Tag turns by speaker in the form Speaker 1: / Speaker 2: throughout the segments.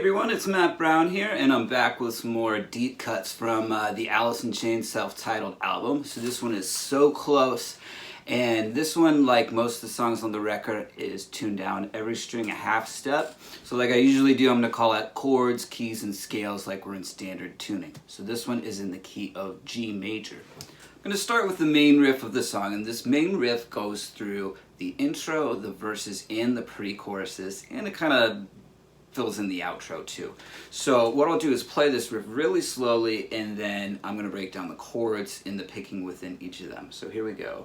Speaker 1: everyone, it's Matt Brown here, and I'm back with some more deep cuts from the Alice in Chains self-titled album. So this one is so close, and this one, like most of the songs on the record, is tuned down every string a half step. So like I usually do, I'm going to call out chords, keys, and scales like we're in standard tuning. So this one is in the key of G major. I'm going to start with the main riff of the song, and this main riff goes through the intro, the verses, and the pre-choruses, and it kind of fills in the outro too. So what I'll do is play this riff really slowly, and then I'm going to break down the chords and the picking within each of them. So here we go.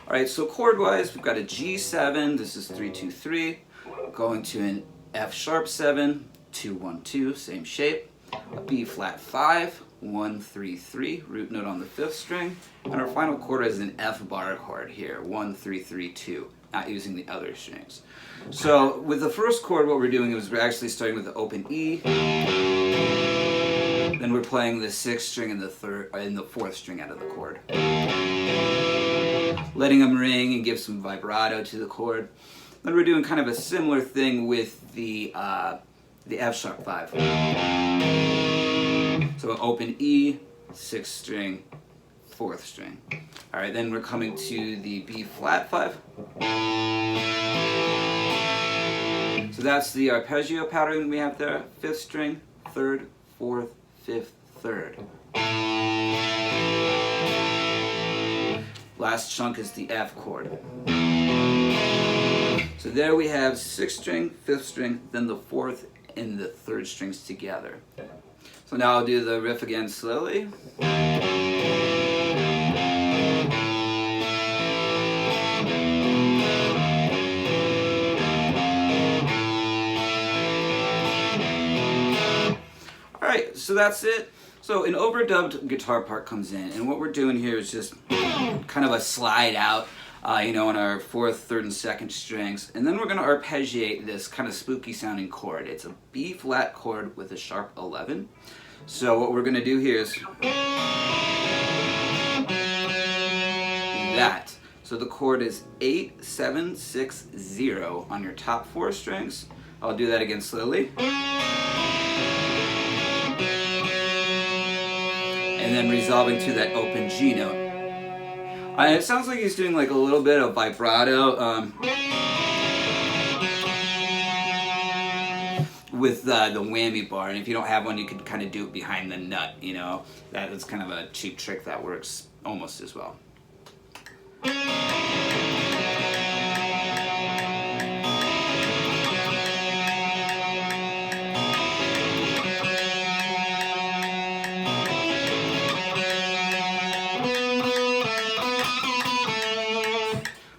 Speaker 1: Alright, so chord-wise, we've got a G7, this is 3-2-3, going to an F sharp 7, 2-1-2, same shape, a B flat 5, 1-3-3, root note on the 5th string, and our final chord is an F bar chord here, 1-3-3-2, not using the other strings. So with the first chord, what we're doing is we're actually starting with the open E, then we're playing the 6th string and the 4th string out of the chord, letting them ring and give some vibrato to the chord. Then we're doing kind of a similar thing with the F sharp 5. So open E, 6th string, 4th string. All right, then we're coming to the B flat 5. So that's the arpeggio pattern we have there. 5th string, 3rd, 4th, 5th, 3rd. Last chunk is the F chord. So there we have 6th string, 5th string, then the 4th and the 3rd strings together. So now I'll do the riff again slowly. Alright, so that's it. So an overdubbed guitar part comes in, and what we're doing here is just kind of a slide out, on our 4th, 3rd, and 2nd strings. And then we're going to arpeggiate this kind of spooky sounding chord. It's a B flat chord with a sharp 11. So what we're going to do here is that. So the chord is 8, 7, 6, 0 on your top 4 strings. I'll do that again slowly. And then resolving to that open G note. It sounds like he's doing like a little bit of vibrato with the whammy bar, and if you don't have one, you could kind of do it behind the nut, That is kind of a cheap trick that works almost as well.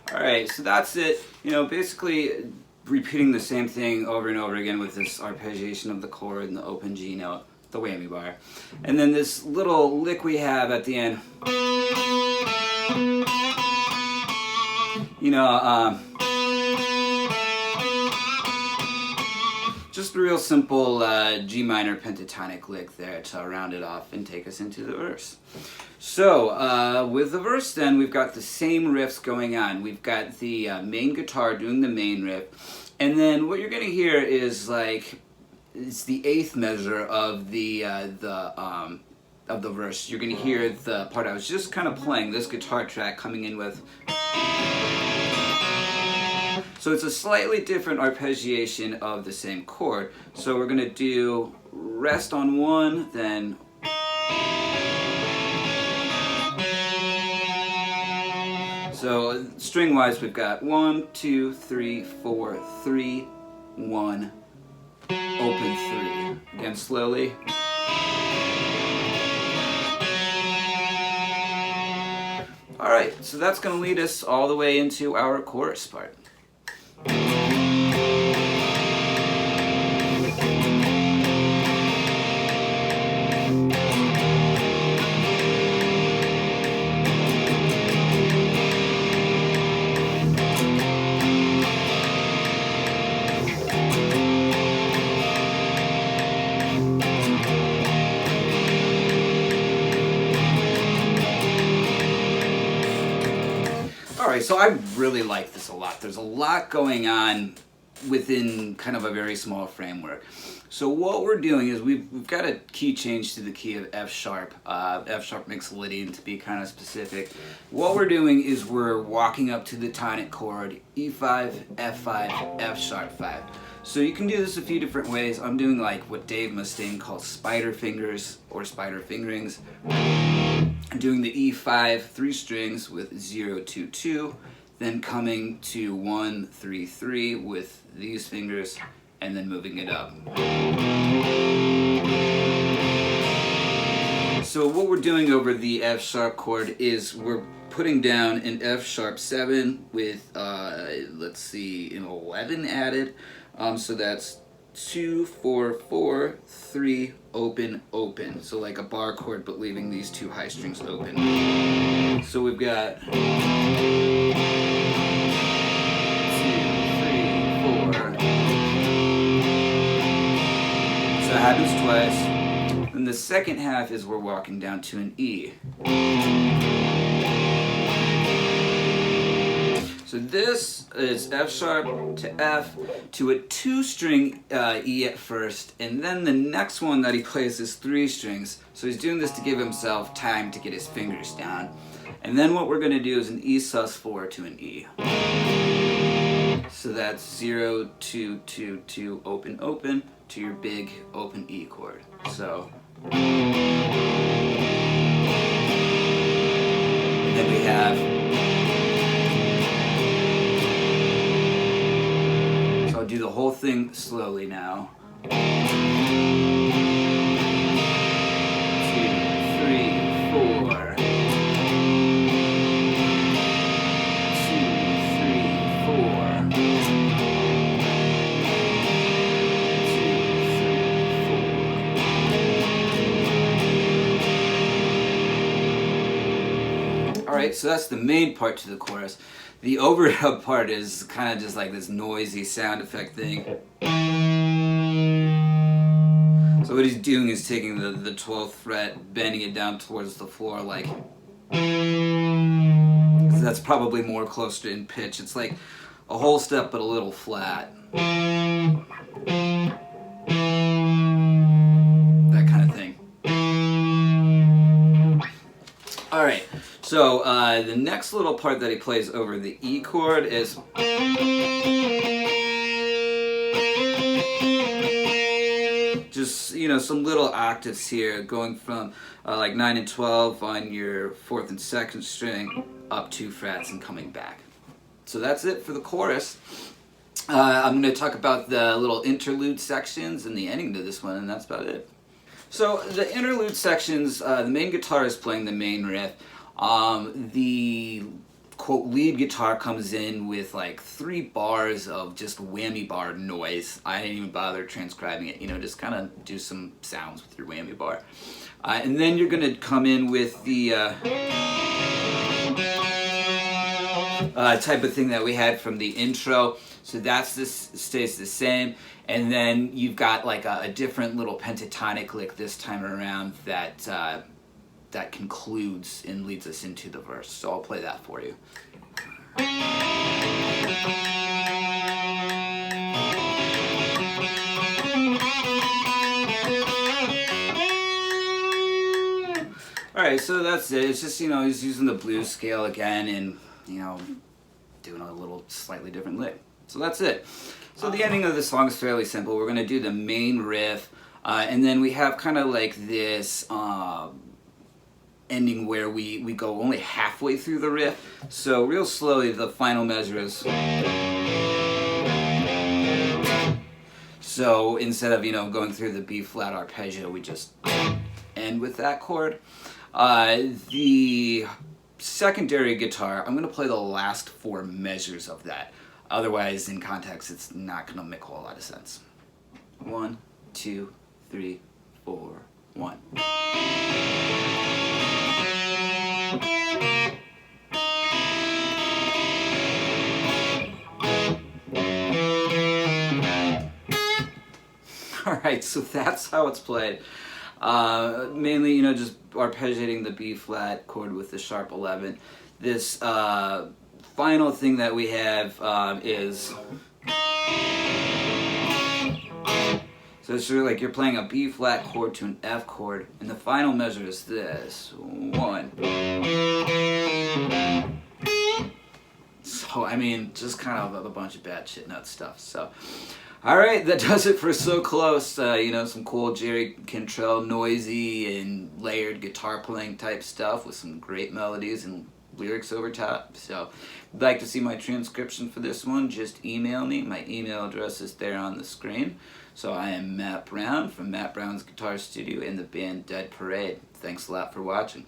Speaker 1: Alright, so that's it. Basically repeating the same thing over and over again with this arpeggiation of the chord and the open G note, the whammy bar. And then this little lick we have at the end. Just a real simple G minor pentatonic lick there to round it off and take us into the verse. So with the verse then, we've got the same riffs going on. We've got the main guitar doing the main riff, and then what you're going to hear is it's the 8th measure of the verse. You're going to hear the part I was just kind of playing, this guitar track coming in with. So it's a slightly different arpeggiation of the same chord. So we're going to do rest on 1, then so string-wise, we've got 1, 2, 3, 4, 3, 1, open 3. Again, slowly. Alright, so that's going to lead us all the way into our chorus part. Alright, so I really like this a lot. There's a lot going on within kind of a very small framework. So what we're doing is we've got a key change to the key of F sharp. F sharp mixolydian to be kind of specific. What we're doing is we're walking up to the tonic chord, E5, F5, F sharp 5. So you can do this a few different ways. I'm doing like what Dave Mustaine calls spider fingers or spider fingerings. I'm doing the E5 3 strings with 0, 2, 2, then coming to 1, 3, 3 with these fingers, and then moving it up. So what we're doing over the F sharp chord is we're putting down an F sharp 7 with, let's see, an 11 added. So that's 2, 4, 4, 3, open, open. So like a bar chord, but leaving these two high strings open. So we've got 2, 3, 4. So it happens twice. And the second half is we're walking down to an E. So this is F sharp to F to a 2-string E at first, and then the next one that he plays is 3 strings. So he's doing this to give himself time to get his fingers down. And then what we're going to do is an E sus4 to an E. So that's 0, 2, 2, 2, open, open to your big open E chord. So and then we have, so I'll do the whole thing slowly now. 2, 3, 4. 2, 3, 4. 2, 3, 4. Alright, so that's the main part to the chorus. The overdub part is kind of just like this noisy sound effect thing. So what he's doing is taking the 12th fret, bending it down towards the floor like, so that's probably more closer in pitch. It's like a whole step but a little flat. That kind of thing. Alright, so the next little part that he plays over the E chord is just, you know, some little octaves here going from like 9 and 12 on your 4th and 2nd string up 2 frets and coming back. So that's it for the chorus. I'm going to talk about the little interlude sections and the ending to this one, and that's about it. So the interlude sections, the main guitar is playing the main riff. The quote lead guitar comes in with like 3 bars of just whammy bar noise. I didn't even bother transcribing it, you know, just kind of do some sounds with your whammy bar. And then you're going to come in with the type of thing that we had from the intro. So that's this stays the same. And then you've got like a different little pentatonic lick this time around that that concludes and leads us into the verse. So I'll play that for you. Alright, so that's it. It's just, you know, he's using the blues scale again and, you know, doing a little slightly different lick. So that's it. So the ending of the song is fairly simple. We're going to do the main riff, and then we have kind of like this ending where we go only halfway through the riff. So real slowly, the final measure is. So instead of, you know, going through the B flat arpeggio, we just end with that chord. The secondary guitar, I'm going to play the last 4 measures of that. Otherwise, in context, it's not going to make a whole lot of sense. 1, 2, 3, 4, 1. Alright, so that's how it's played. Mainly, you know, just arpeggiating the B flat chord with the sharp 11. This final thing that we have is, so it's sort of like you're playing a B flat chord to an F chord, and the final measure is this, 1. So, I mean, just kind of a bunch of bad shit nut stuff. So, alright, that does it for So Close. You know, some cool Jerry Cantrell, noisy and layered guitar playing type stuff with some great melodies and lyrics over top. So, if you'd like to see my transcription for this one, just email me. My email address is there on the screen. So, I am Matt Brown from Matt Brown's Guitar Studio in the band Dead Parade. Thanks a lot for watching.